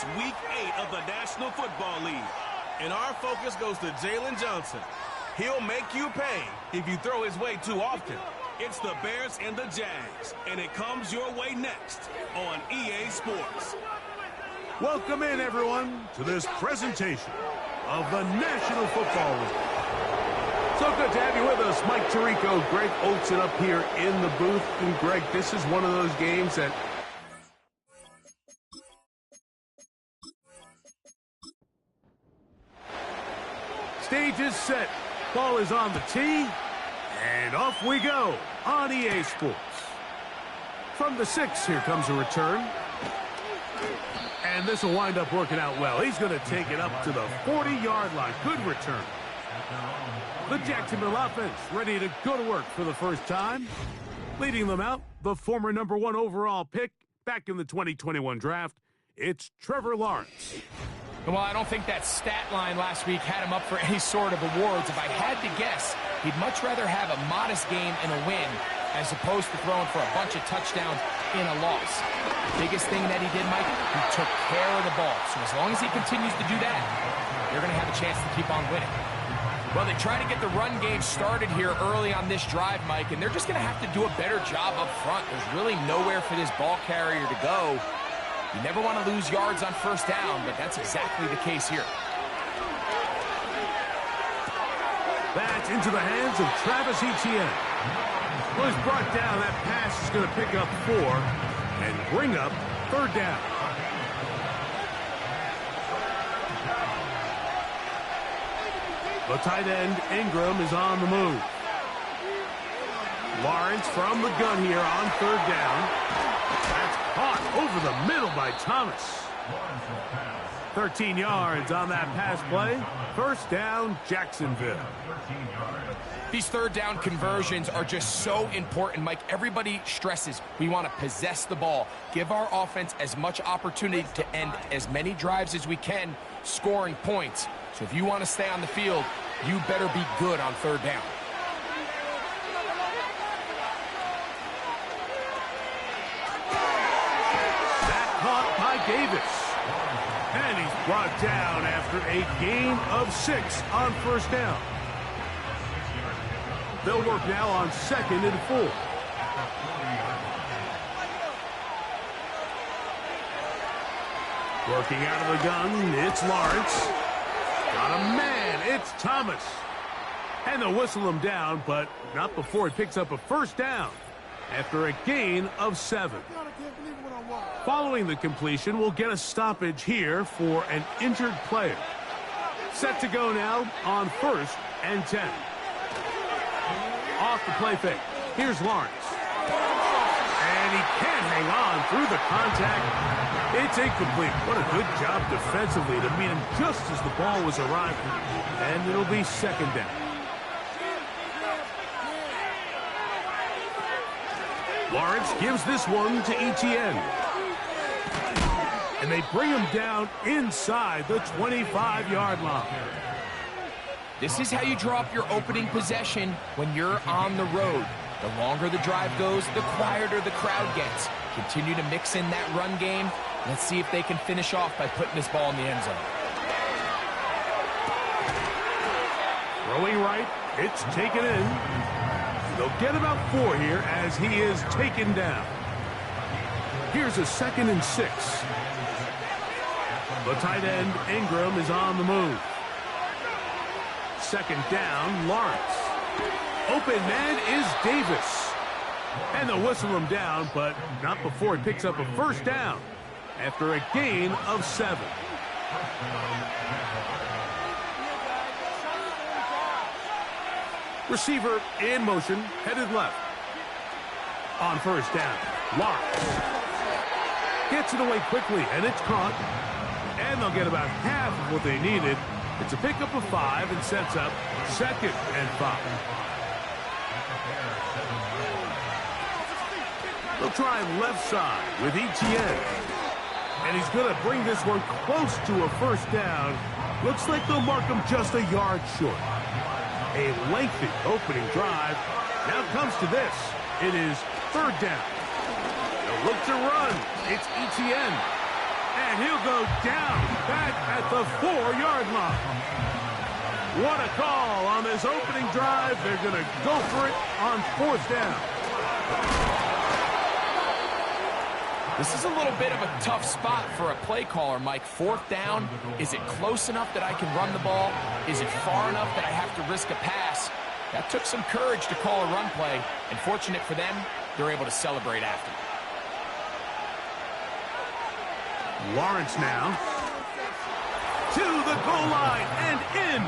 It's Week 8 of the National Football League, and our focus goes to Jalen Johnson. He'll make you pay if you throw his way too often. It's the Bears and the Jags, and it comes your way next on EA Sports. Welcome in, everyone, to this presentation of the National Football League. So good to have you with us. Mike Tirico, Greg Olsen up here in the booth. And Greg, this is one of those games that stage is set. Ball is on the tee. And off we go on EA Sports. From the 6, here comes a return. And this will wind up working out well. He's going to take it up to the 40-yard line. Good return. The Jacksonville offense ready to go to work for the first time. Leading them out, the former #1 overall pick back in the 2021 draft. It's Trevor Lawrence. Well, I don't think that stat line last week had him up for any sort of awards. If I had to guess, he'd much rather have a modest game and a win as opposed to throwing for a bunch of touchdowns in a loss. The biggest thing that he did, Mike, he took care of the ball. So as long as he continues to do that, they're going to have a chance to keep on winning. Well, they try to get the run game started here early on this drive, Mike, and they're just going to have to do a better job up front. There's really nowhere for this ball carrier to go. You never want to lose yards on first down, but that's exactly the case here. That's into the hands of Travis Etienne. Well, he's brought down. That pass is going to pick up 4 and bring up 3rd down. The tight end, Ingram, is on the move. Lawrence from the gun here on 3rd down. That's caught over the middle by Thomas. 13 yards on that pass play. 1st down, Jacksonville. These 3rd down conversions are just so important, Mike. Everybody stresses we want to possess the ball, give our offense as much opportunity to end as many drives as we can, scoring points. So if you want to stay on the field, you better be good on 3rd down. That caught by Davis. And he's brought down after a gain of 6 on 1st down. They'll work now on 2nd and 4. Working out of the gun, it's Lawrence. Got a man, it's Thomas. And they'll whistle him down, but not before he picks up a 1st down after a gain of 7. Following the completion, we'll get a stoppage here for an injured player. Set to go now on 1st and 10. Off the play fake. Here's Lawrence. And he can't hang on through the contact. It's incomplete. What a good job defensively to meet him just as the ball was arriving. And it'll be 2nd down. Lawrence gives this one to Etienne. And they bring him down inside the 25-yard line. This is how you draw up your opening possession when you're on the road. The longer the drive goes, the quieter the crowd gets. Continue to mix in that run game. Let's see if they can finish off by putting this ball in the end zone. Throwing right, it's taken in. They'll get about 4 here as he is taken down. Here's a 2nd and 6. The tight end, Ingram, is on the move. 2nd down, Lawrence. Open man is Davis. And they'll whistle him down, but not before he picks up a 1st down after a gain of 7. Receiver in motion, headed left. On 1st down, Lawrence gets it away quickly, and it's caught. And they'll get about half of what they needed. It's a pickup of 5 and sets up 2nd and 5. They'll try left side with Etienne. And he's going to bring this one close to a 1st down. Looks like they'll mark him just a yard short. A lengthy opening drive. Now comes to this. It is 3rd down. They'll look to run. It's Etienne. And he'll go down back at the 4-yard line. What a call on this opening drive. They're going to go for it on 4th down. This is a little bit of a tough spot for a play caller, Mike. 4th down, is it close enough that I can run the ball? Is it far enough that I have to risk a pass? That took some courage to call a run play, and fortunate for them, they're able to celebrate after. Lawrence now to the goal line and in.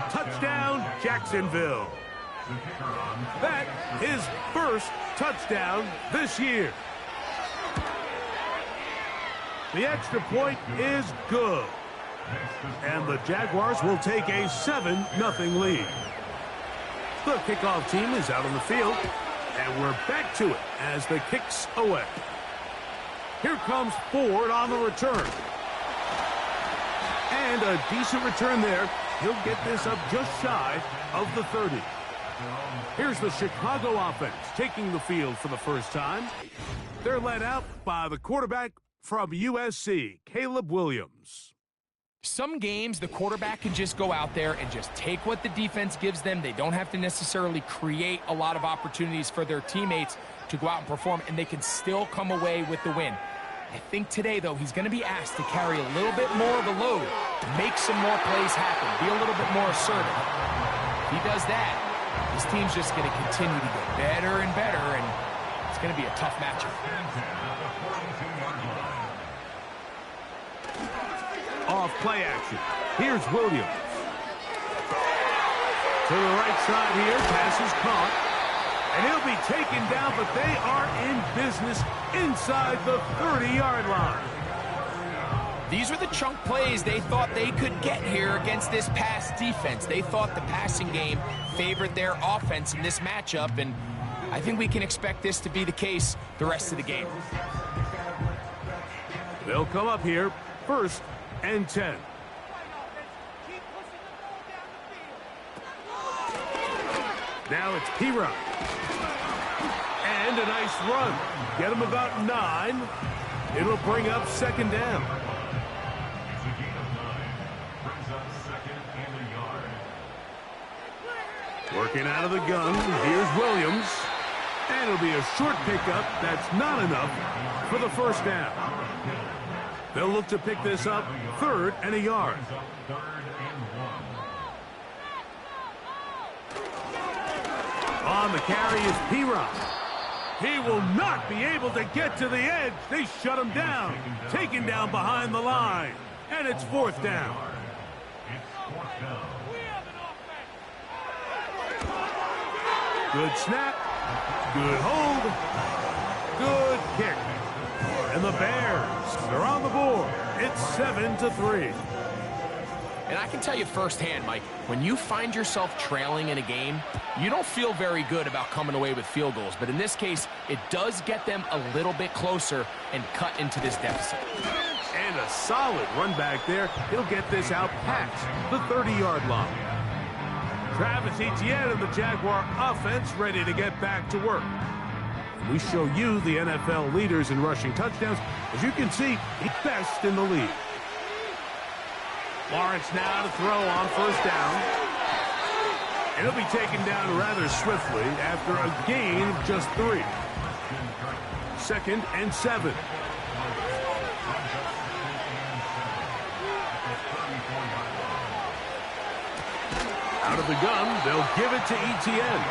Touchdown, Jacksonville. That his first touchdown this year. The extra point is good. And the Jaguars will take a 7-0 lead. The kickoff team is out on the field, and we're back to it as the kick's away. Here comes Ford on the return. And a decent return there. He'll get this up just shy of the 30. Here's the Chicago offense taking the field for the first time. They're led out by the quarterback from USC, Caleb Williams. Some games, the quarterback can just go out there and just take what the defense gives them. They don't have to necessarily create a lot of opportunities for their teammates to go out and perform, and they can still come away with the win. I think today, though, he's going to be asked to carry a little bit more of the load, make some more plays happen, be a little bit more assertive. If he does that, this team's just going to continue to get better and better, and it's going to be a tough matchup. Off play action. Here's Williams. To the right side here, pass is caught. And he'll be taken down, but they are in business inside the 30-yard line. These are the chunk plays they thought they could get here against this pass defense. They thought the passing game favored their offense in this matchup, and I think we can expect this to be the case the rest of the game. They'll come up here, 1st and 10. Now it's P-Rock. And a nice run. Get him about 9. It'll bring up 2nd down. Working out of the gun. Here's Williams. And it'll be a short pickup. That's not enough for the 1st down. They'll look to pick this up 3rd and a yard. On the carry is P-Rock. He will not be able to get to the edge. They shut him down. Taken down behind the line. And it's 4th down. Good snap. Good hold. Good kick. And the Bears are on the board. It's 7-3. And I can tell you firsthand, Mike, when you find yourself trailing in a game, you don't feel very good about coming away with field goals. But in this case, it does get them a little bit closer and cut into this deficit. And a solid run back there. He'll get this out past the 30-yard line. Travis Etienne and the Jaguar offense ready to get back to work. We show you the NFL leaders in rushing touchdowns. As you can see, he's best in the league. Lawrence now to throw on 1st down. And he'll be taken down rather swiftly after a gain of just 3. 2nd and 7. Out of the gun, they'll give it to Etienne.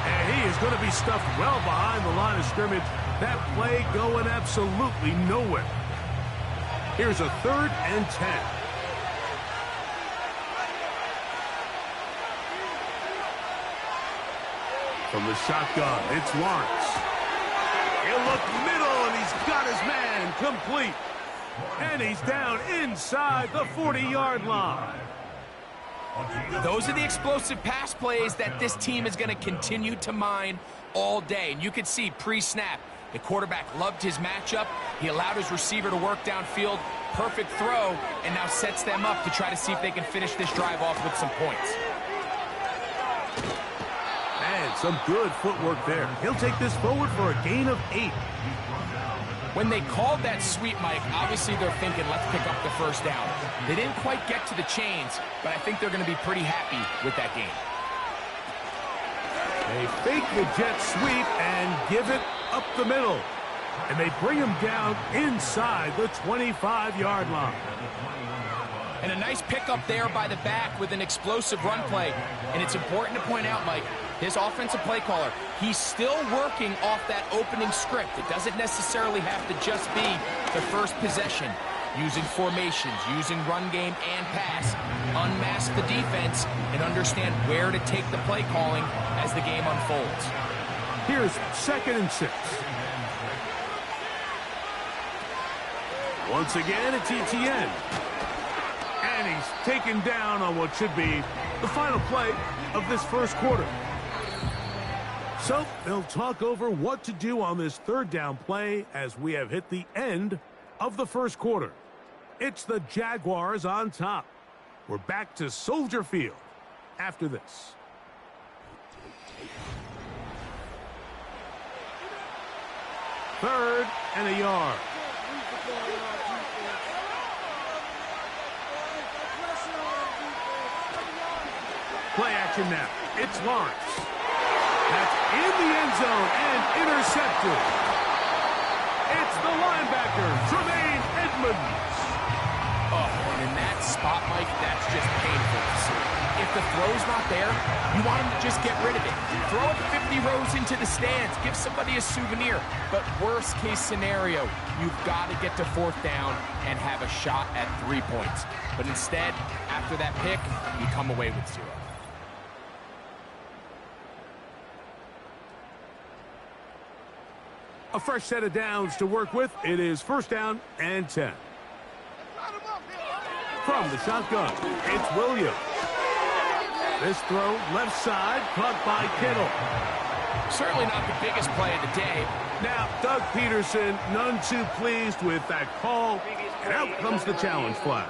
And he is going to be stuffed well behind the line of scrimmage. That play going absolutely nowhere. Here's a 3rd and 10. From the shotgun, it's Lawrence. He'll look middle, and he's got his man complete. And he's down inside the 40-yard line. Those are the explosive pass plays that this team is going to continue to mine all day. And you can see pre-snap, the quarterback loved his matchup. He allowed his receiver to work downfield. Perfect throw, and now sets them up to try to see if they can finish this drive off with some points. And some good footwork there. He'll take this forward for a gain of 8. When they called that sweep, Mike, obviously they're thinking, let's pick up the first down. They didn't quite get to the chains, but I think they're going to be pretty happy with that game. They fake the jet sweep and give it up the middle. And they bring him down inside the 25-yard line. And a nice pickup there by the back with an explosive run play. And it's important to point out, Mike, his offensive play caller, he's still working off that opening script. It doesn't necessarily have to just be the first possession. Using formations, using run game and pass, unmask the defense, and understand where to take the play calling as the game unfolds. Here's 2nd and 6. Once again, it's ETN. And he's taken down on what should be the final play of this first quarter. So they'll talk over what to do on this 3rd down play as we have hit the end of the first quarter. It's the Jaguars on top. We're back to Soldier Field after this. Third and a yard. Play action now. It's Lawrence. That's in the end zone and intercepted. It's the linebacker, Tremaine Edmunds. Oh, and in that spot, Mike, that's just painful to see. If the throw's not there, you want him to just get rid of it. Throw it 50 rows into the stands. Give somebody a souvenir. But worst case scenario, you've got to get to 4th down and have a shot at 3 points. But instead, after that pick, you come away with 0. A fresh set of downs to work with. It is 1st down and 10. From the shotgun, it's Williams. This throw left side, caught by Kittle. Certainly not the biggest play of the day. Now, Doug Peterson, none too pleased with that call. And out comes the challenge flag.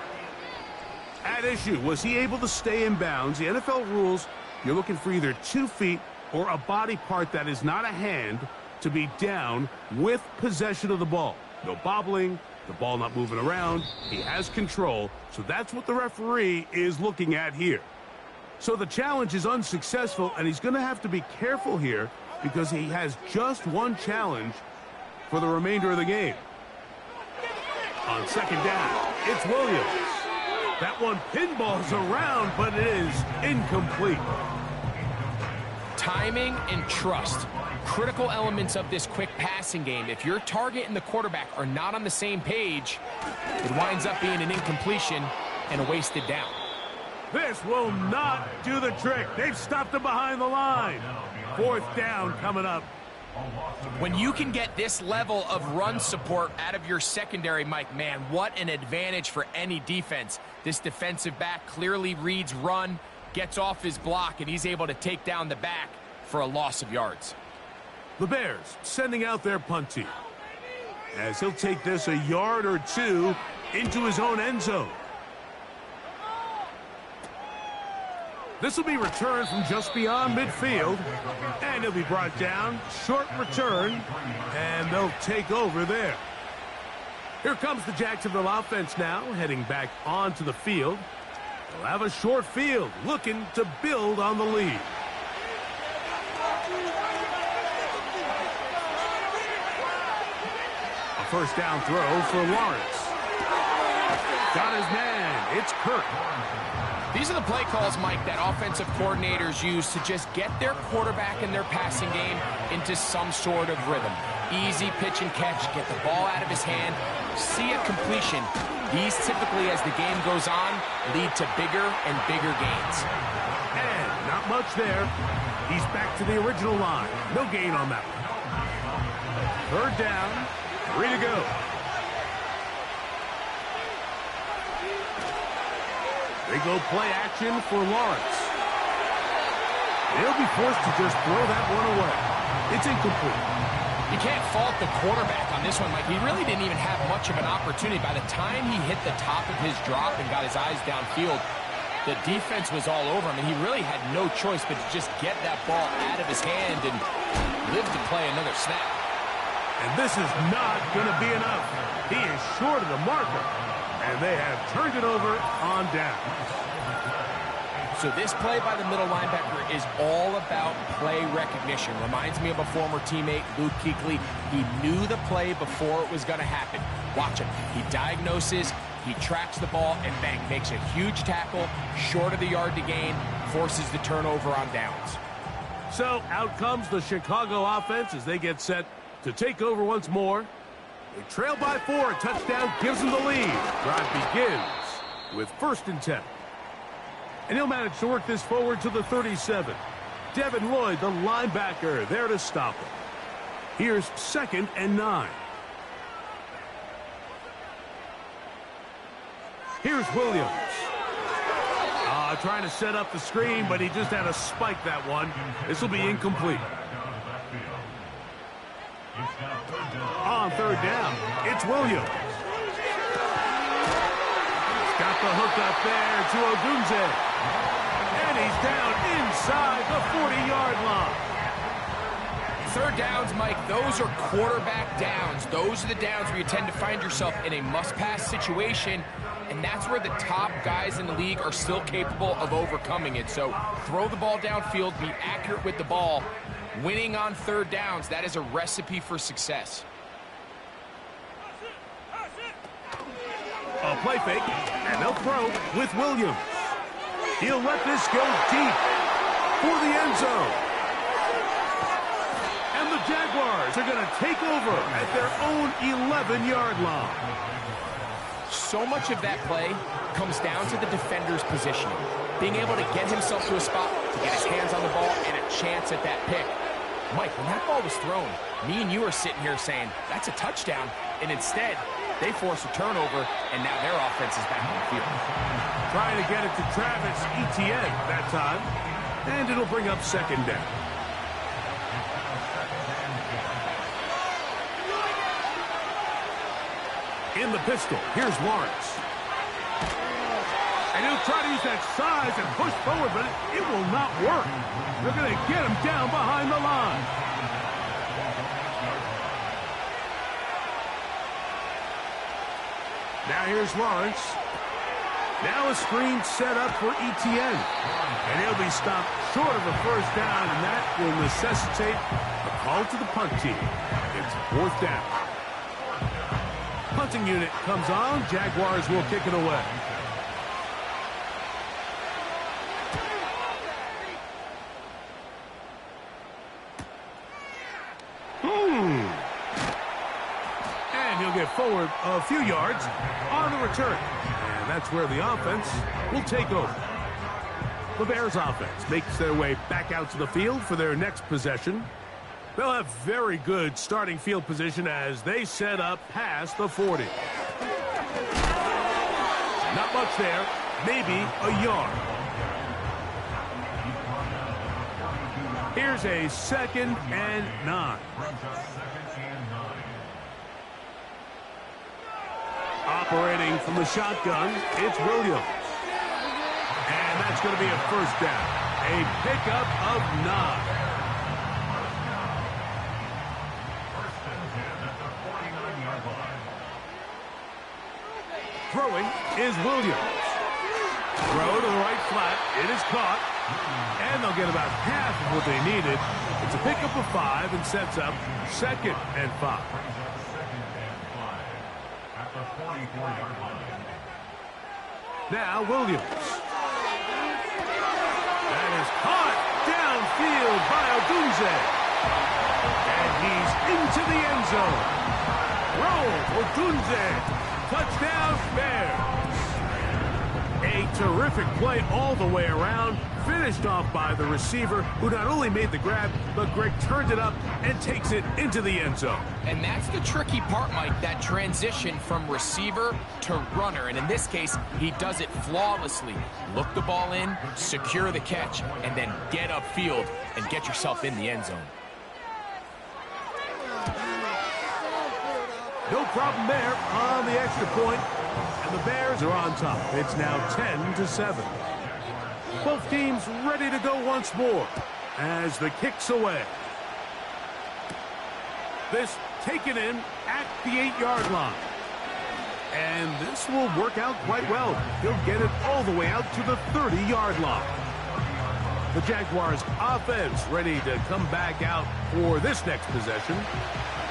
At issue, was he able to stay in bounds? The NFL rules, you're looking for either 2 feet or a body part that is not a hand to be down with possession of the ball. No bobbling, the ball not moving around. He has control, so that's what the referee is looking at here. So the challenge is unsuccessful, and he's going to have to be careful here because he has just 1 challenge for the remainder of the game. On 2nd down, it's Williams. That one pinballs around, but it is incomplete. Timing and trust. Critical elements of this quick passing game. If your target and the quarterback are not on the same page, it winds up being an incompletion and a wasted down. This will not do the trick. They've stopped him behind the line. 4th down coming up. When you can get this level of run support out of your secondary, Mike, man, what an advantage for any defense. This defensive back clearly reads run, gets off his block, and he's able to take down the back for a loss of yards. The Bears sending out their punt team as he'll take this a yard or 2 into his own end zone. This will be returned from just beyond midfield, and he'll be brought down. Short return, and they'll take over there. Here comes the Jacksonville offense now, heading back onto the field. They'll have a short field, looking to build on the lead. First down throw for Lawrence. Got his man. It's Kirk. These are the play calls, Mike, that offensive coordinators use to just get their quarterback and their passing game into some sort of rhythm. Easy pitch and catch, get the ball out of his hand, see a completion. These typically, as the game goes on, lead to bigger and bigger gains. And not much there. He's back to the original line. No gain on that one. 3rd down. 3 to go. They go play action for Lawrence. They'll be forced to just throw that one away. It's incomplete. You can't fault the quarterback on this one, Mike. He really didn't even have much of an opportunity. By the time he hit the top of his drop and got his eyes downfield, the defense was all over him, and he really had no choice but to just get that ball out of his hand and live to play another snap. And this is not going to be enough. He is short of the marker. And they have turned it over on down. So this play by the middle linebacker is all about play recognition. Reminds me of a former teammate, Luke Kuechly. He knew the play before it was going to happen. Watch him. He diagnoses, he tracks the ball, and bang, makes a huge tackle, short of the yard to gain, forces the turnover on downs. So out comes the Chicago offense as they get set to take over once more. They trail by 4. A touchdown gives them the lead. Drive begins with 1st and 10. And he'll manage to work this forward to the 37. Devin Lloyd, the linebacker, there to stop him. Here's 2nd and 9. Here's Williams. Trying to set up the screen, but he just had to spike that one. This will be incomplete. On 3rd down, it's Williams. Got the hook up there to Odunze. And he's down inside the 40-yard line. 3rd downs, Mike, those are quarterback downs. Those are the downs where you tend to find yourself in a must-pass situation, and that's where the top guys in the league are still capable of overcoming it. So throw the ball downfield, be accurate with the ball. Winning on 3rd downs, that is a recipe for success. A play fake, and they'll throw with Williams. He'll let this go deep for the end zone. And the Jaguars are going to take over at their own 11-yard line. So much of that play comes down to the defender's positioning. Being able to get himself to a spot, to get his hands on the ball, and a chance at that pick. Mike, when that ball was thrown, me and you are sitting here saying, that's a touchdown. And instead, they force a turnover, and now their offense is back on the field. Trying to get it to Travis Etienne that time. And it'll bring up 2nd down. In the pistol, here's Lawrence. And he'll try to use that size and push forward, but it will not work. They're going to get him down behind the line. Now here's Lawrence. Now a screen set up for Etienne. And he'll be stopped short of a 1st down, and that will necessitate a call to the punt team. It's 4th down. Punting unit comes on. Jaguars will kick it away. And he'll get forward a few yards on the return. And that's where the offense will take over. The Bears offense makes their way back out to the field for their next possession. They'll have very good starting field position as they set up past the 40. Not much there, maybe a yard. Here's a 2nd and 9. Operating from the shotgun, it's Williams. And that's going to be a 1st down. A pickup of 9. Throwing is Williams. Throw to the right flat. It is caught. And they'll get about half of what they needed. It's a pickup of 5 and sets up 2nd and 5. Now Williams. That is caught downfield by Odunze. And he's into the end zone. Roll Odunze. Touchdown, Bears. A terrific play all the way around, finished off by the receiver, who not only made the grab, but Greg turned it up and takes it into the end zone. And that's the tricky part, Mike, that transition from receiver to runner. And in this case, he does it flawlessly. Look the ball in, secure the catch, and then get upfield and get yourself in the end zone. No problem there on the extra point, and the Bears are on top. It's now 10-7. Both teams ready to go once more as the kick's away. This taken in at the 8-yard line. And this will work out quite well. He'll get it all the way out to the 30-yard line. The Jaguars offense ready to come back out for this next possession.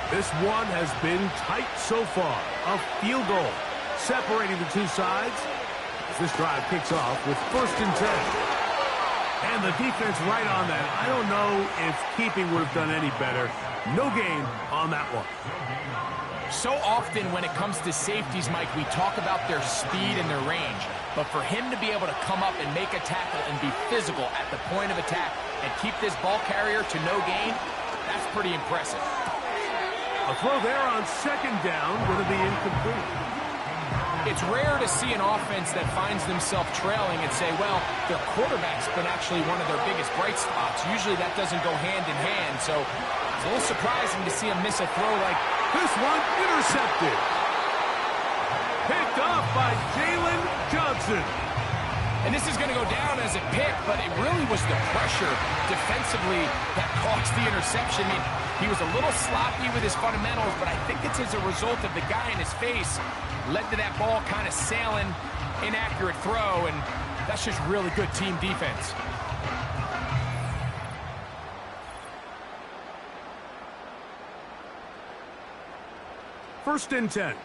This one has been tight so far. A field goal separating the two sides as this drive kicks off with 1st and 10. And the defense right on that. I don't know if keeping would have done any better. No gain on that one. So often when it comes to safeties, Mike, we talk about their speed and their range. But for him to be able to come up and make a tackle and be physical at the point of attack and keep this ball carrier to no gain, that's pretty impressive. A throw there on 2nd down, going to be incomplete. It's rare to see an offense that finds themselves trailing and say, well, their quarterback's been actually one of their biggest bright spots. Usually that doesn't go hand in hand, so it's a little surprising to see him miss a throw like this one. Intercepted. Picked off by Jaylon Johnson. And this is going to go down as a pick, but it really was the pressure defensively that caused the interception. I mean, he was a little sloppy with his fundamentals, but I think it's as a result of the guy in his face led to that ball kind of sailing, inaccurate throw, and that's just really good team defense. First and 10.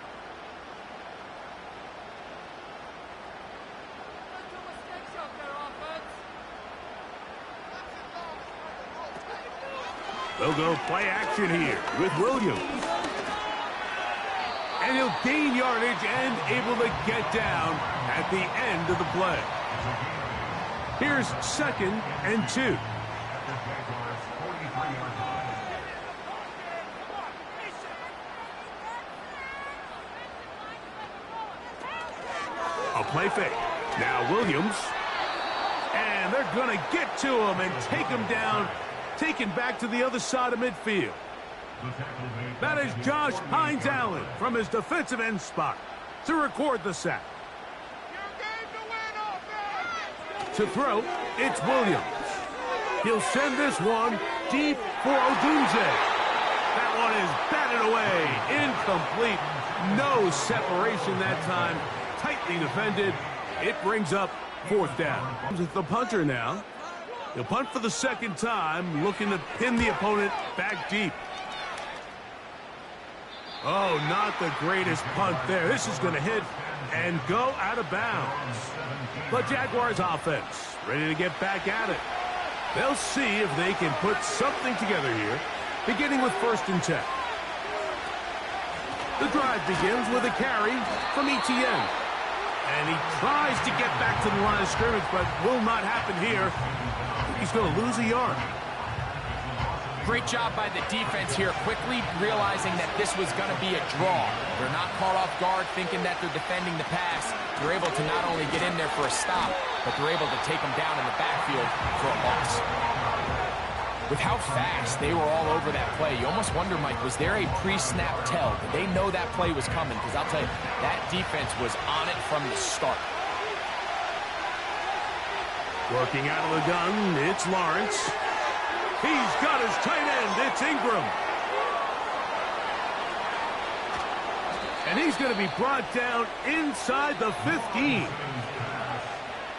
They'll go play action here with Williams. And he'll gain yardage and able to get down at the end of the play. Here's 2nd and 2. A play fake. Now Williams. And they're going to get to him and take him down. Taken back to the other side of midfield. That is Josh Hines-Allen from his defensive end spot to record the sack. To throw, it's Williams. He'll send this one deep for Odunze. That one is batted away. Incomplete. No separation that time. Tightly defended. It brings up 4th down. It's the punter now. He'll punt for the 2nd time, looking to pin the opponent back deep. Oh, not the greatest punt there. This is going to hit and go out of bounds. The Jaguars offense ready to get back at it. They'll see if they can put something together here, beginning with 1st and 10. The drive begins with a carry from Etienne. And he tries to get back to the line of scrimmage, but will not happen here. He's going to lose a yard. Great job by the defense here, quickly realizing that this was going to be a draw. They're not caught off guard thinking that they're defending the pass. They're able to not only get in there for a stop, but they're able to take them down in the backfield for a loss. With how fast they were all over that play, you almost wonder, Mike, was there a pre-snap tell? Did they know that play was coming? Because I'll tell you, that defense was on it from the start. Working out of the gun, it's Lawrence. He's got his tight end. It's Ingram. And he's going to be brought down inside the 15.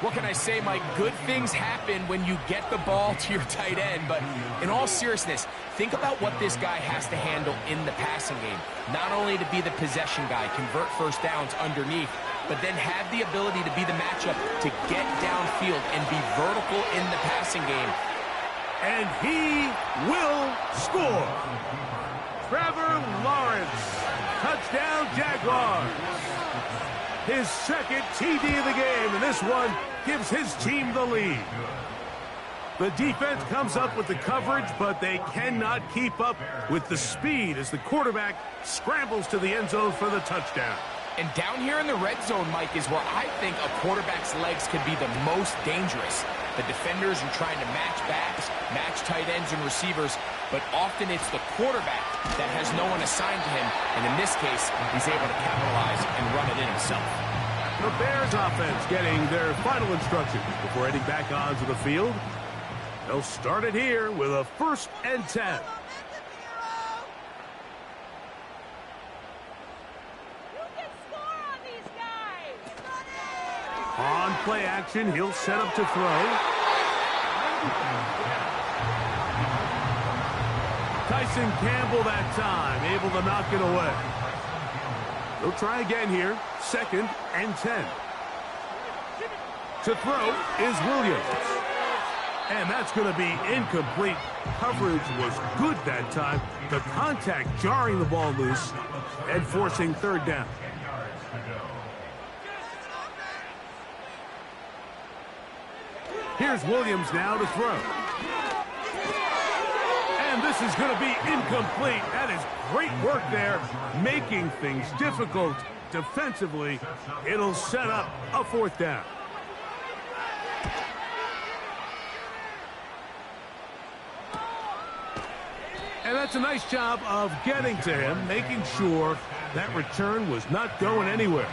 What can I say, Mike? Good things happen when you get the ball to your tight end. But in all seriousness, think about what this guy has to handle in the passing game. Not only to be the possession guy, convert first downs underneath, but then have the ability to be the matchup to get downfield and be vertical in the passing game. And he will score. Trevor Lawrence. Touchdown, Jaguars. His 2nd TD of the game, and this one gives his team the lead. The defense comes up with the coverage, but they cannot keep up with the speed as the quarterback scrambles to the end zone for the touchdown. And down here in the red zone, Mike, is where I think a quarterback's legs could be the most dangerous. The defenders are trying to match backs, match tight ends and receivers, but often it's the quarterback that has no one assigned to him, and in this case, he's able to capitalize and run it in himself. The Bears offense getting their final instructions before heading back onto the field. They'll start it here with a 1st and 10. On play action, he'll set up to throw. Tyson Campbell that time, able to knock it away. He'll try again here, 2nd and 10. To throw is Williams. And that's going to be incomplete. Coverage was good that time. The contact jarring the ball loose and forcing 3rd down. Here's Williams now to throw. And this is going to be incomplete. That is great work there, making things difficult defensively. It'll set up a 4th down. And that's a nice job of getting to him, making sure that return was not going anywhere.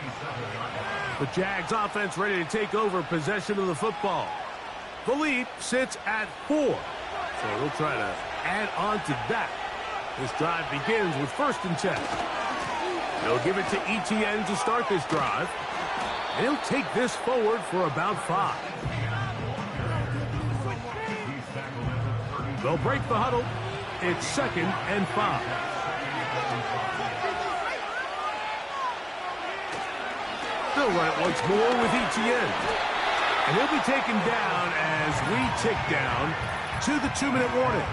The Jags offense ready to take over possession of the football. The lead sits at 4. So he'll try to add on to that. This drive begins with 1st and 10. They'll give it to Etienne to start this drive. And he'll take this forward for about 5. They'll break the huddle. It's 2nd and 5. They'll run it once more with Etienne. And he'll be taken down as we tick down to the 2-minute warning.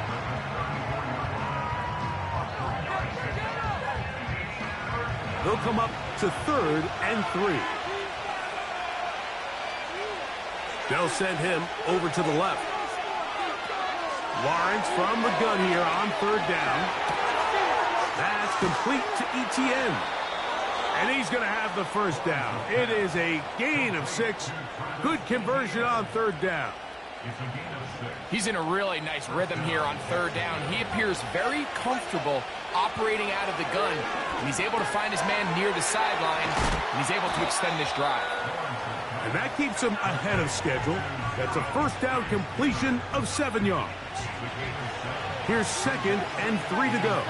They'll come up to 3rd and 3. They'll send him over to the left. Lawrence from the gun here on 3rd down. That's complete to Etienne. And he's going to have the 1st down. It is a gain of 6. Good conversion on 3rd down. He's in a really nice rhythm here on 3rd down. He appears very comfortable operating out of the gun. And he's able to find his man near the sideline. And he's able to extend this drive. And that keeps him ahead of schedule. That's a 1st down completion of 7 yards. Here's 2nd and 3 to go.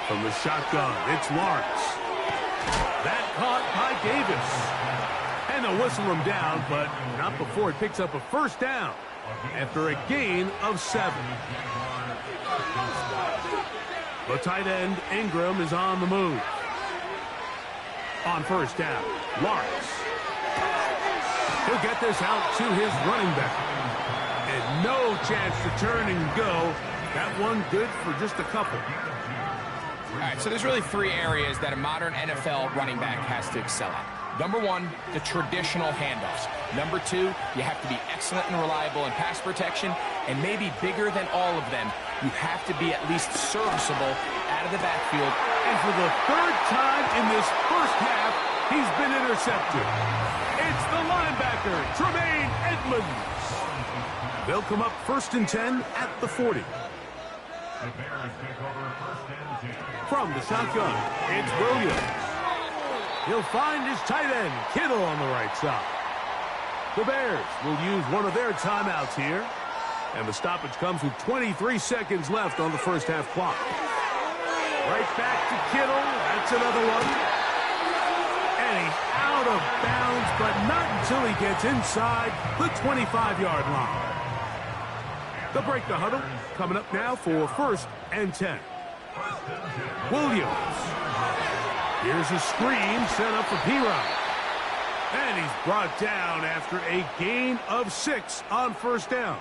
From the shotgun, it's Lawrence. That caught by Davis. And they'll whistle him down, but not before he picks up a 1st down after a gain of 7. The tight end, Ingram, is on the move. On 1st down, Lawrence. He'll get this out to his running back. And no chance to turn and go. That one good for just a couple. All right, so there's really 3 areas that a modern NFL running back has to excel at. Number 1, the traditional handoffs. Number 2, you have to be excellent and reliable in pass protection. And maybe bigger than all of them, you have to be at least serviceable out of the backfield. And for the 3rd time in this 1st half, he's been intercepted. It's the linebacker, Tremaine Edmonds. They'll come up 1st and 10 at the 40. From the shotgun, it's Williams. He'll find his tight end, Kittle, on the right side. The Bears will use one of their timeouts here. And the stoppage comes with 23 seconds left on the 1st half clock. Right back to Kittle. That's another one. And he's out of bounds, but not until he gets inside the 25-yard line. They'll break the huddle. Coming up now for 1st and 10. Williams. Here's a screen set up for P-Rod. And he's brought down after a gain of 6 on 1st down.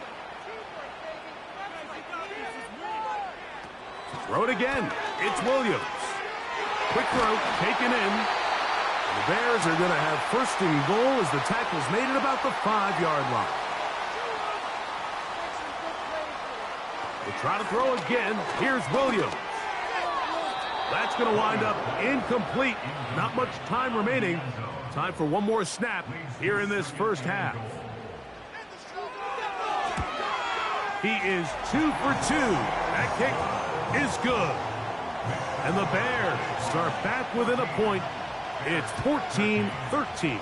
Throw it again. It's Williams. Quick throw, taken in. The Bears are going to have 1st and goal as the tackle's made at about the 5-yard line. We'll try to throw again. Here's Williams. That's going to wind up incomplete. Not much time remaining. Time for one more snap here in this 1st half. He is 2 for 2. That kick is good. And the Bears are back within a point. It's 14-13.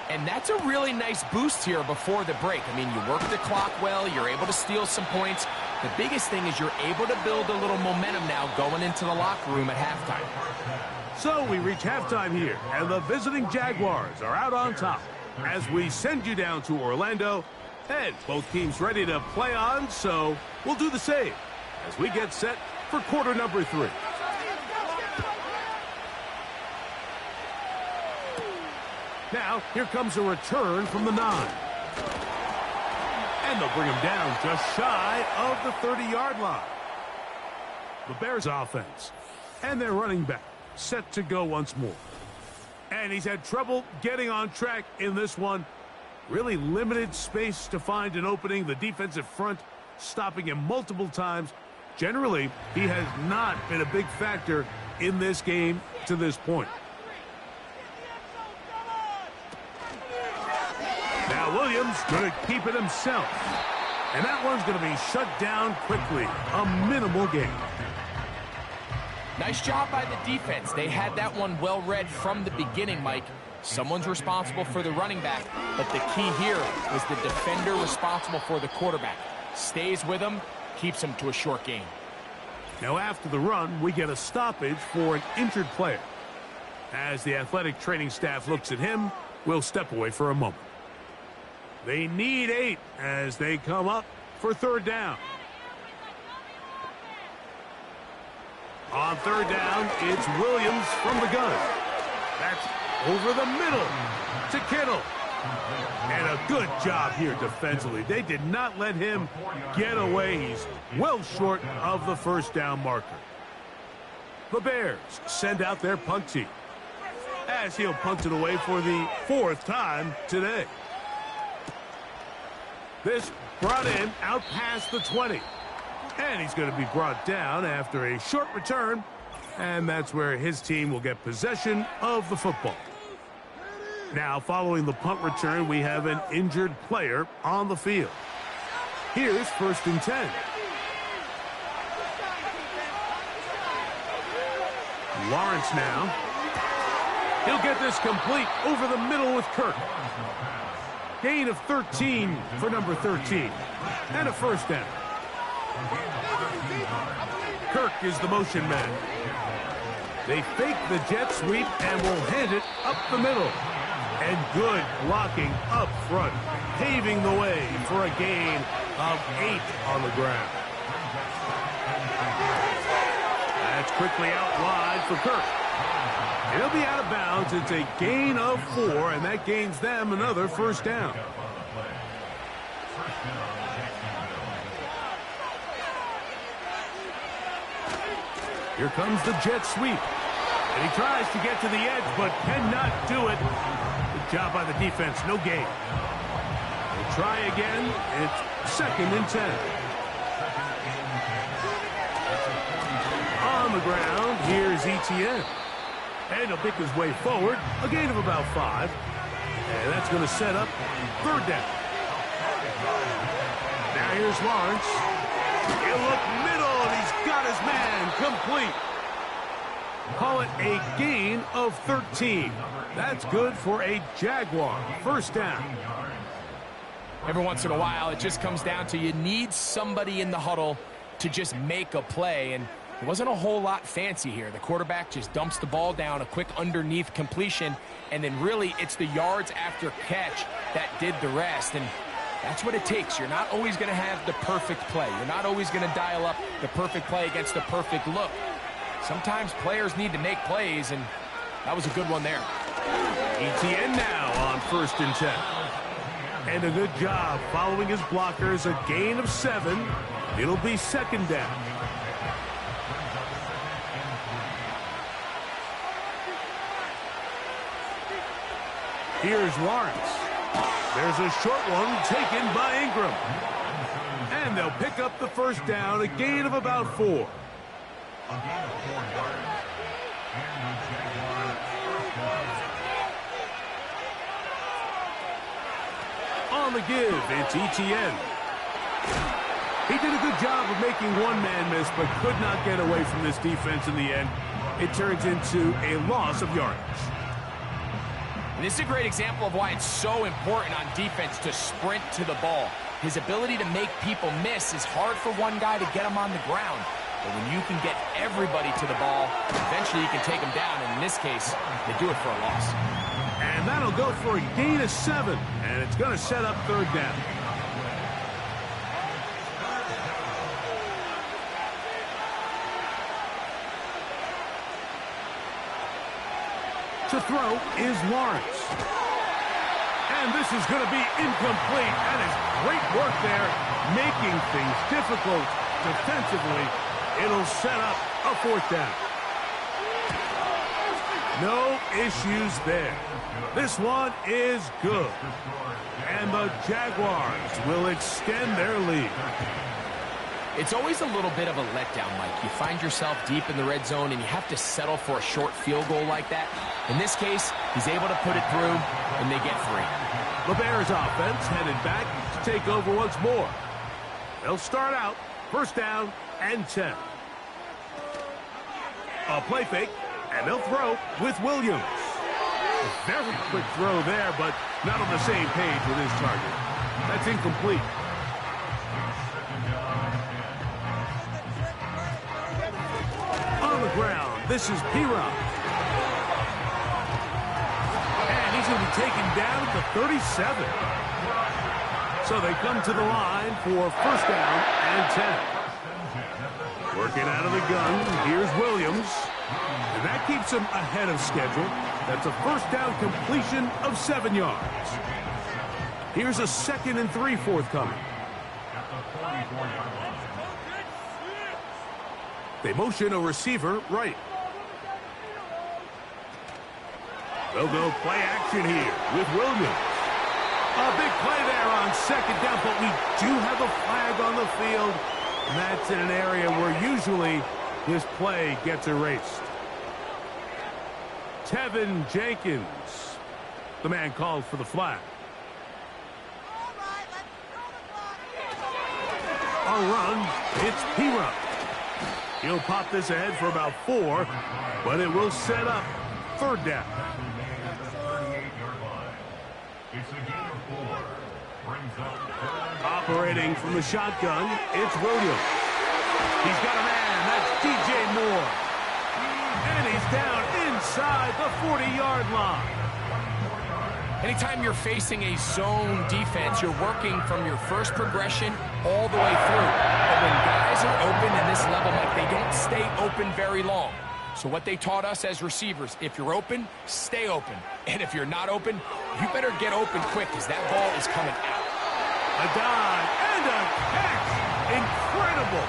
And that's a really nice boost here before the break. I mean, you work the clock well. You're able to steal some points. The biggest thing is you're able to build a little momentum now going into the locker room at halftime. So we reach halftime here, and the visiting Jaguars are out on top as we send you down to Orlando. And both teams ready to play on, so we'll do the same as we get set for quarter number 3. Now, here comes a return from the 9. And they'll bring him down just shy of the 30-yard line. The Bears offense and their running back set to go once more. And he's had trouble getting on track in this one. Really limited space to find an opening. The defensive front stopping him multiple times. Generally, he has not been a big factor in this game to this point. Now Williams going to keep it himself. And that one's going to be shut down quickly. A minimal gain. Nice job by the defense. They had that one well read from the beginning, Mike. Someone's responsible for the running back, but the key here was the defender responsible for the quarterback. Stays with him, keeps him to a short gain. Now after the run, we get a stoppage for an injured player. As the athletic training staff looks at him, we'll step away for a moment. They need 8 as they come up for third down. On third down, it's Williams from the gun. That's over the middle to Kittle. And a good job here defensively. They did not let him get away. He's well short of the first down marker. The Bears send out their punt team as he'll punt it away for the 4th time today. This brought in out past the 20. And he's going to be brought down after a short return. And that's where his team will get possession of the football. Now, following the punt return, we have an injured player on the field. Here's 1st and 10. Lawrence now. He'll get this complete over the middle with Kirk. Gain of 13 for number 13. And a first down. Kirk is the motion man. They fake the jet sweep and will hand it up the middle. And good blocking up front, paving the way for a gain of 8 on the ground. That's quickly out wide for Kirk. He'll be out of bounds. It's a gain of 4, and that gains them another first down. Here comes the jet sweep. And he tries to get to the edge, but cannot do it. Good job by the defense. No gain. We'll try again. It's 2nd and 10. On the ground, here's Etienne. And he'll pick his way forward. A gain of about 5. And that's going to set up third down. Now here's Lawrence. He'll look middle, and he's got his man complete. Call it a gain of 13. That's good for a Jaguar. First down. Every once in a while, it just comes down to you need somebody in the huddle to just make a play, and it wasn't a whole lot fancy here. The quarterback just dumps the ball down, a quick underneath completion, and then really it's the yards after catch that did the rest, and that's what it takes. You're not always going to have the perfect play. You're not always going to dial up the perfect play against the perfect look. Sometimes players need to make plays, and that was a good one there. Etienne now on 1st and 10. And a good job following his blockers, a gain of 7. It'll be 2nd down. Here's Lawrence. There's a short one taken by Ingram. And they'll pick up the first down, a gain of about 4. On the give, it's Etienne. He did a good job of making one man miss, but could not get away from this defense in the end. It turns into a loss of yardage. And this is a great example of why it's so important on defense to sprint to the ball. His ability to make people miss is hard for one guy to get him on the ground. But when you can get everybody to the ball, eventually you can take them down. And in this case, they do it for a loss. And that'll go for a gain of 7. And it's going to set up third down. To throw is Lawrence. And this is going to be incomplete. That is great work there, making things difficult defensively. It'll set up a fourth down. No issues there. This one is good. And the Jaguars will extend their lead. It's always a little bit of a letdown, Mike. You find yourself deep in the red zone, and you have to settle for a short field goal like that. In this case, he's able to put it through, and they get 3. The Bears offense headed back to take over once more. They'll start out first down and 10. A play fake, and they'll throw with Williams. A very quick throw there, but not on the same page with his target. That's incomplete. On the ground, this is P-Rob. And he's going to be taken down at the 37. So they come to the line for first down and 10. Working out of the gun, here's Williams. And that keeps him ahead of schedule. That's a first down completion of 7 yards. Here's a 2nd and 3 forthcoming. They motion a receiver right. They'll go play action here with Williams. A big play there on second down, but we do have a flag on the field. And that's in an area where usually this play gets erased. Tevin Jenkins, the man called for the flag. A run, it's P-Run. He'll pop this ahead for about 4, but it will set up third down. Operating from the shotgun, it's Williams. He's got a man, that's DJ Moore. And he's down inside the 40-yard line. Anytime you're facing a zone defense, you're working from your first progression all the way through. But when guys are open in this level, like, they don't stay open very long. So what they taught us as receivers, if you're open, stay open. And if you're not open, you better get open quick, because that ball is coming out. A dive and a catch. Incredible.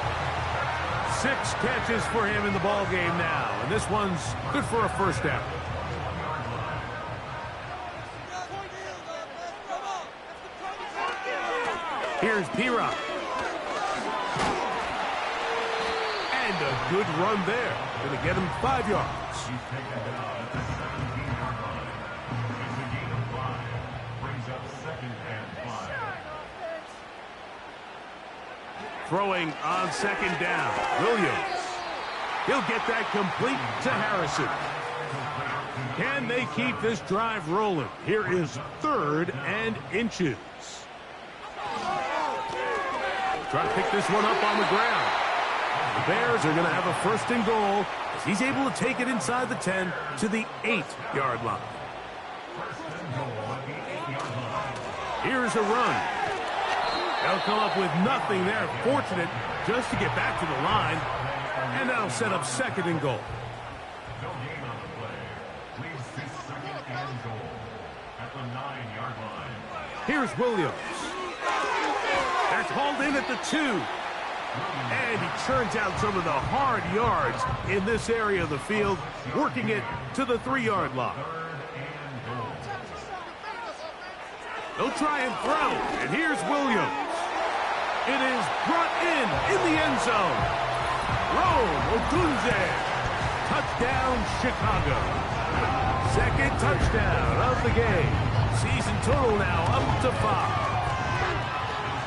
6 catches for him in the ball game now. And this one's good for a first down. Here's P-Rob. And a good run there. Going to get him 5 yards. Throwing on second down. Williams. He'll get that complete to Harrison. Can they keep this drive rolling? Here is 3rd and inches. Try to pick this one up on the ground. The Bears are going to have a 1st and goal as he's able to take it inside the 10 to the 8-yard line. Here's a run. They'll come up with nothing there. Fortunate just to get back to the line. And that'll set up 2nd and goal. Here's Williams. That's hauled in at the 2. And he churns out some of the hard yards in this area of the field, working it to the 3-yard line. They'll try and throw, and here's Williams. It is brought in the end zone. Rome Odunze. Touchdown, Chicago. 2nd touchdown of the game. Season total now up to 5.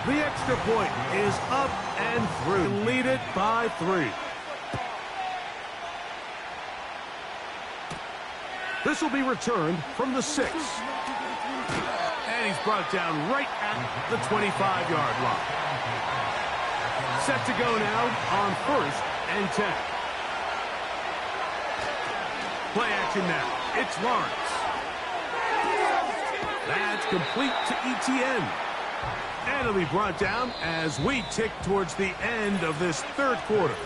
The extra point is up and through. Lead it by 3. This will be returned from the 6. And he's brought down right at the 25-yard line. Set to go now on 1st and 10. Play action now. It's Lawrence. That's complete to ETN. And it'll be brought down as we tick towards the end of this third quarter.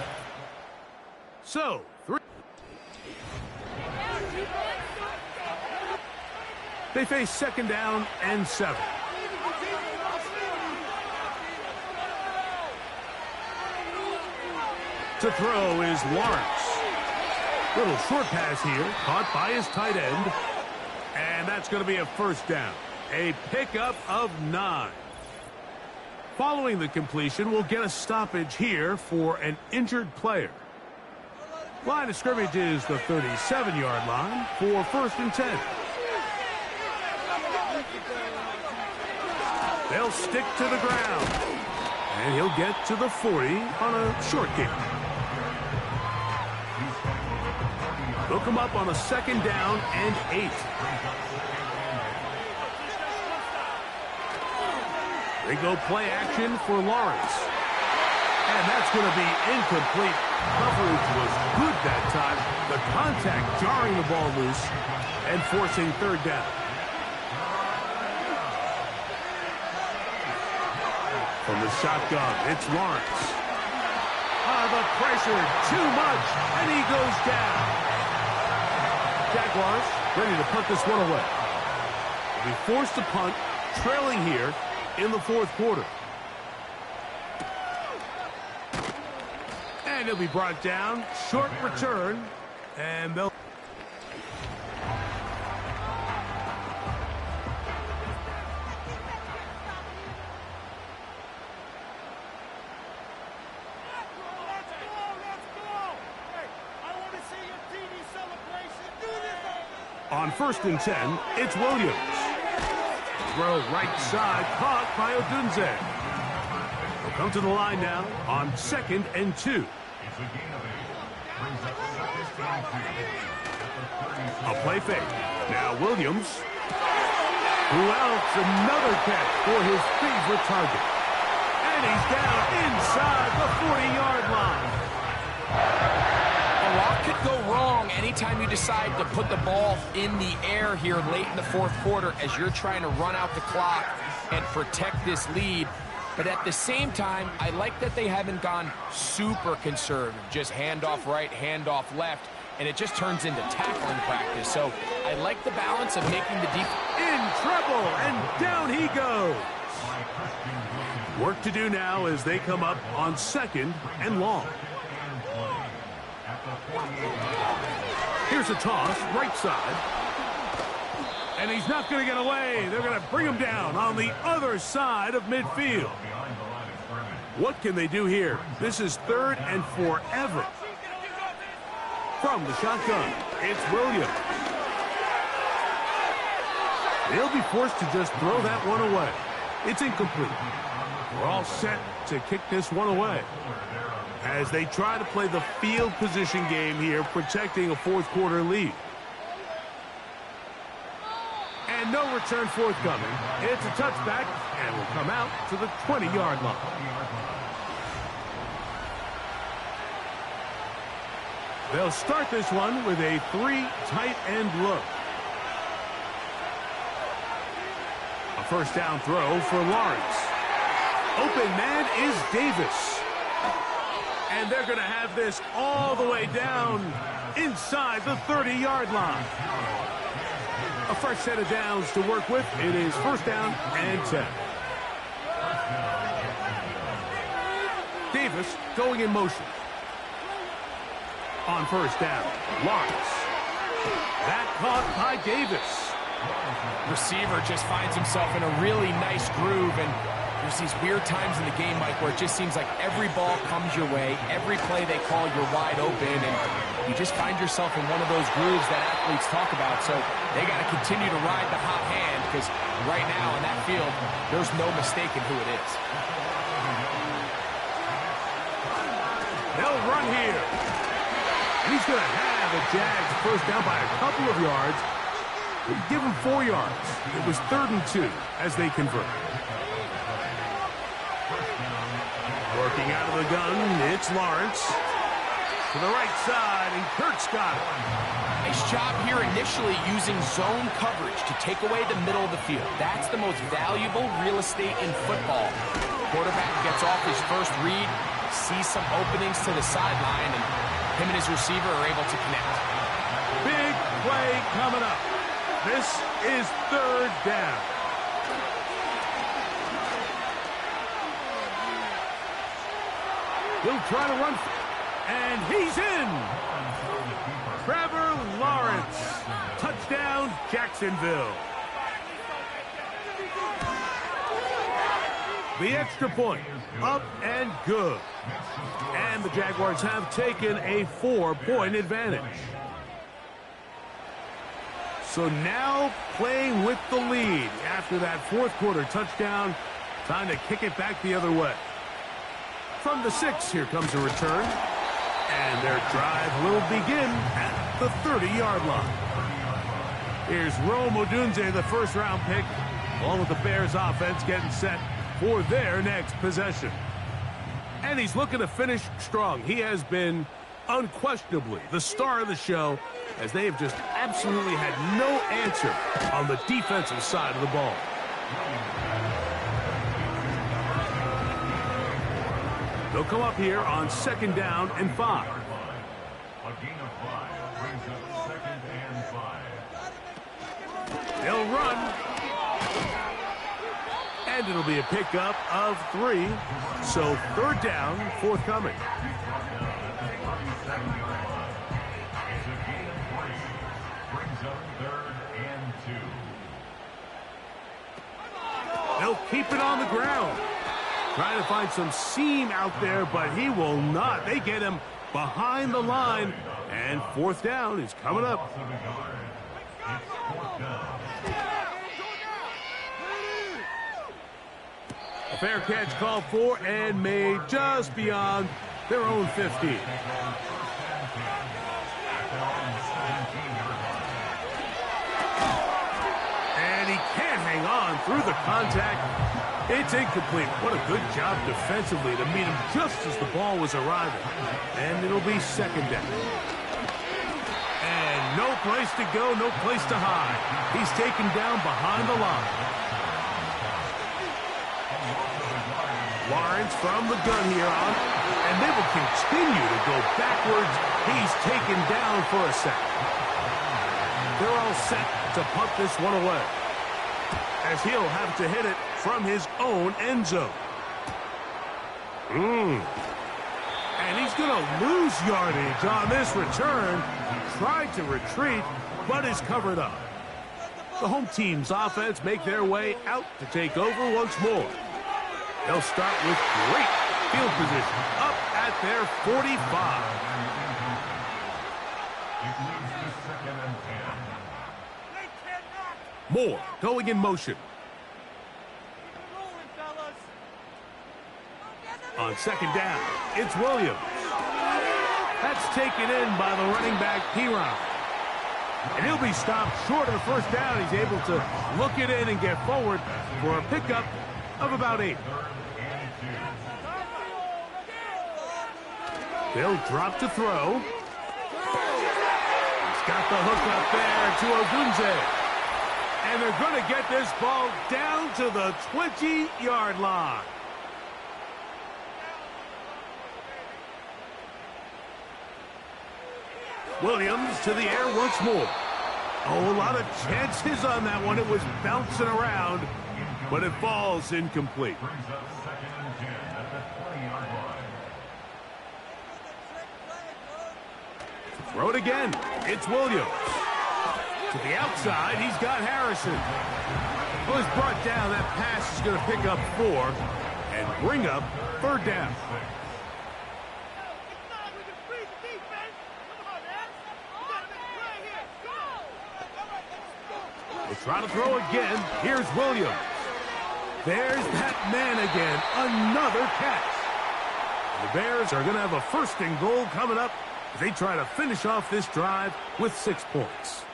So, 3. They face 2nd down and 7. To throw is Lawrence. Little short pass here, caught by his tight end. And that's going to be a 1st down. A pickup of 9. Following the completion, we'll get a stoppage here for an injured player. Line of scrimmage is the 37-yard line for 1st and 10. They'll stick to the ground. And he'll get to the 40 on a short gain. They'll come up on a 2nd down and 8. They go play action for Lawrence. And that's going to be incomplete. Coverage was good that time. The contact jarring the ball loose and forcing 3rd down. From the shotgun, it's Lawrence. The pressure, too much, and he goes down. Jaguars ready to punt this one away. They'll be forced to punt, trailing here in the 4th quarter. And he'll be brought down. Short return. And they'll... On 1st and 10, it's Williams. Throw right side, caught by Odunze. He'll come to the line now on 2nd and 2. A play fake. Now Williams. Who else? Another catch for his favorite target. And he's down inside the 40-yard line. A lot could go wrong anytime you decide to put the ball in the air here late in the 4th quarter as you're trying to run out the clock and protect this lead. But at the same time, I like that they haven't gone super conservative. Just handoff right, handoff left, and it just turns into tackling practice. So I like the balance of making the defense in trouble, and down he goes. Work to do now as they come up on 2nd and long. Here's a toss, right side. And he's not going to get away. They're going to bring him down on the other side of midfield. What can they do here? This is 3rd and forever. From the shotgun, it's Williams. They'll be forced to just throw that one away. It's incomplete. We're all set to kick this one away as they try to play the field position game here, protecting a 4th quarter lead. And no return forthcoming. It's a touchback and will come out to the 20-yard line. They'll start this one with a 3 tight end look. A 1st down throw for Lawrence. Open man is Davis. And they're going to have this all the way down inside the 30-yard line. A fresh set of downs to work with. It is 1st down and 10. Davis going in motion. On 1st down, Lawrence. That caught by Davis. receiver just finds himself in a really nice groove, and there's these weird times in the game, Mike, where it just seems like every ball comes your way, every play they call, you're wide open, and you just find yourself in one of those grooves that athletes talk about. So they got to continue to ride the hot hand, because right now in that field, there's no mistaking who it is. They'll run here. He's going to have the Jags first down by a couple of yards. Give him 4 yards. It was 3rd and 2 as they convert. For Working out of the gun, it's Lawrence. To the right side, and Kurt's got it. Nice job here initially using zone coverage to take away the middle of the field. That's the most valuable real estate in football. Quarterback gets off his first read, sees some openings to the sideline, and him and his receiver are able to connect. Big play coming up. This is third down. He'll try to run, and he's in. Trevor Lawrence. Touchdown, Jacksonville. The extra point, up and good. And the Jaguars have taken a 4-point advantage. So now playing with the lead after that fourth quarter touchdown. Time to kick it back the other way. From the 6, here comes a return. And their drive will begin at the 30-yard line. Here's Rome Odunze, the first-round pick, along with the Bears offense getting set for their next possession. And he's looking to finish strong. He has been unquestionably the star of the show, as they have just absolutely had no answer on the defensive side of the ball. They'll come up here on 2nd down and 5. A gain of 5 brings up 2nd and 5. They'll run. And it'll be a pickup of 3. So 3rd down, forthcoming. It's a gain of 3. Brings up 3rd and 2. They'll keep it on the ground. Trying to find some seam out there, but he will not. They get him behind the line. And 4th down is coming up. A fair catch called for and made just beyond their own 50. And he can't hang on through the contact. It's incomplete. What a good job defensively to meet him just as the ball was arriving. And it'll be 2nd down. And no place to go, no place to hide. He's taken down behind the line. Lawrence from the gun here on, and they will continue to go backwards. He's taken down for a sack. They're all set to punt this one away, as he'll have to hit it from his own end zone. And he's going to lose yardage on this return. Tried to retreat, but is covered up. The home team's offense make their way out to take over once more. They'll start with great field position up at their 45. Moore going in motion. On 2nd down, it's Williams. That's taken in by the running back, Piron. And he'll be stopped short of the 1st down. He's able to look it in and get forward for a pickup of about 8. They'll drop to throw. He's got the hook up there to Odunze. And they're going to get this ball down to the 20-yard line. Williams to the air once more. Oh, a lot of chances on that one. It was bouncing around, but it falls incomplete. Throw it again. It's Williams. To the outside, he's got Harrison. Well, he's brought down. That pass is going to pick up 4 and bring up 3rd down. They try to throw again. Here's Williams. There's that man again. Another catch. And the Bears are going to have a 1st and goal coming up. They try to finish off this drive with 6 points.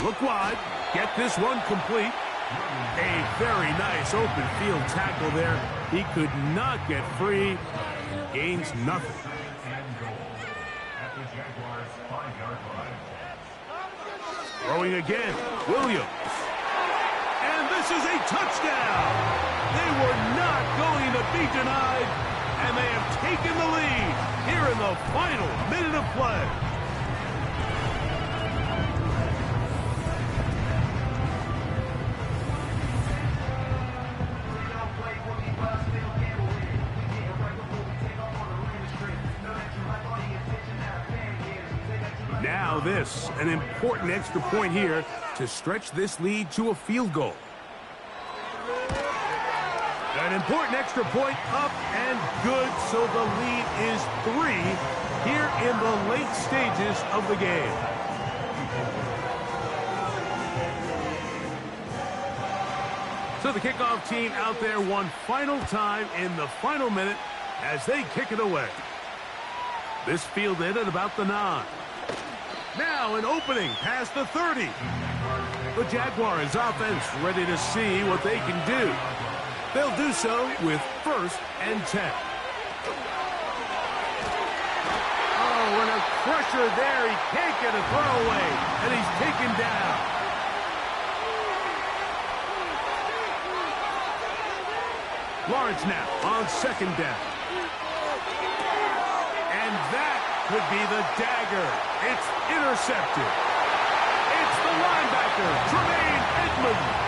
Look wide. Get this one complete. A very nice open field tackle there. He could not get free and gains nothing. And goal at the Jaguars' 5-yard line. Throwing again, Williams. And this is a touchdown. They were not going to be denied, and they have taken the lead here in the final minute of play. Now this, an important extra point here to stretch this lead to a field goal. An important extra point up and good, so the lead is 3 here in the late stages of the game. So the kickoff team out there one final time in the final minute as they kick it away. This fielded at about the 9. Now an opening past the 30. The Jaguars offense ready to see what they can do. They'll do so with 1st and 10. Oh, and a pressure there. He can't get a throwaway, and he's taken down. Lawrence now on 2nd down. And that could be the dagger. It's intercepted. It's the linebacker, Tremaine Edmunds.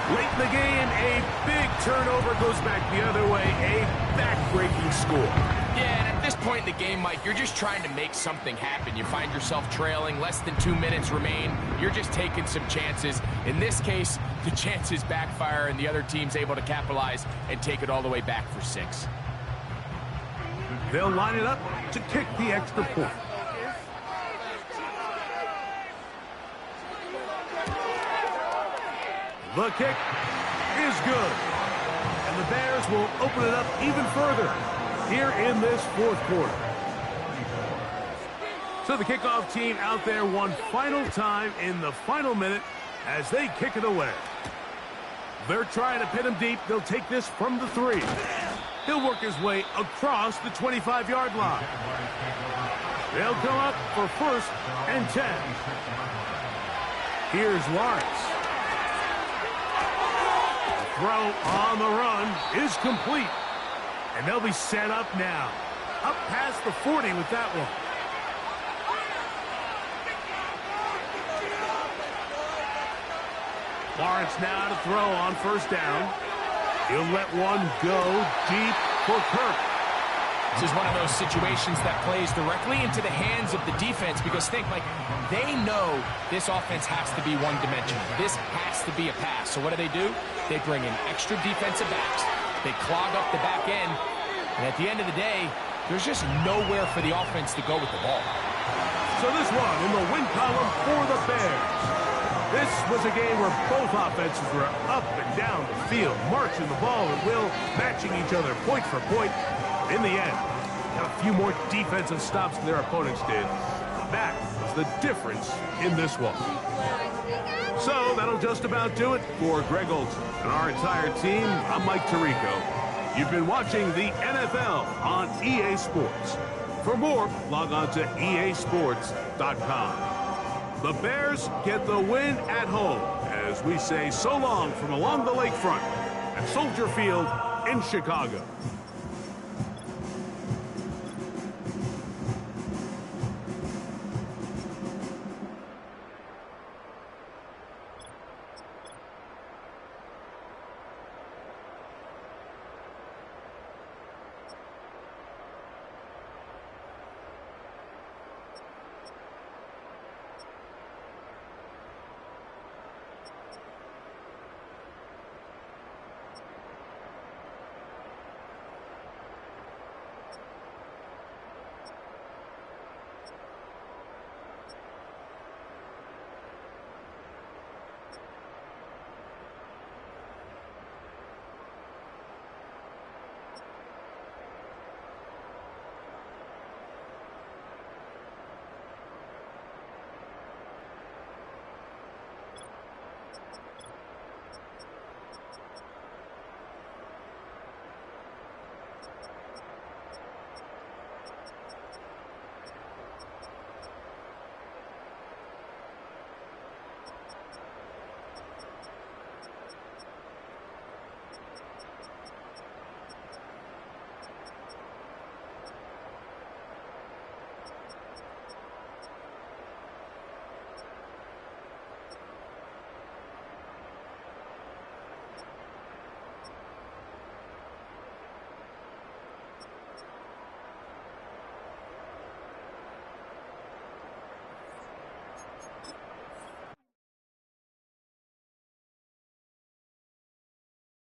Late in the game, a big turnover goes back the other way. A back-breaking score. Yeah, and at this point in the game, Mike, you're just trying to make something happen. You find yourself trailing, less than 2 minutes remain. You're just taking some chances. In this case, the chances backfire, and the other team's able to capitalize and take it all the way back for 6. They'll line it up to kick the extra point. The kick is good. And the Bears will open it up even further here in this 4th quarter. So the kickoff team out there one final time in the final minute as they kick it away. They're trying to pin him deep. They'll take this from the 3. He'll work his way across the 25-yard line. They'll come up for 1st and 10. Here's Lawrence. The throw on the run is complete. And they'll be set up now. Up past the 40 with that one. Lawrence now to throw on 1st down. He'll let one go deep for Kirk. This is one of those situations that plays directly into the hands of the defense because think, like, they know this offense has to be one-dimensional. This has to be a pass. So what do? They bring in extra defensive backs. They clog up the back end. And at the end of the day, there's just nowhere for the offense to go with the ball. So this one in the win column for the Bears. This was a game where both offenses were up and down the field, marching the ball at will, matching each other point for point. In the end, got a few more defensive stops than their opponents did. That was the difference in this one. So that'll just about do it for Greg Olsen and our entire team. I'm Mike Tirico. You've been watching the NFL on EA Sports. For more, log on to easports.com. The Bears get the win at home as we say so long from along the lakefront at Soldier Field in Chicago.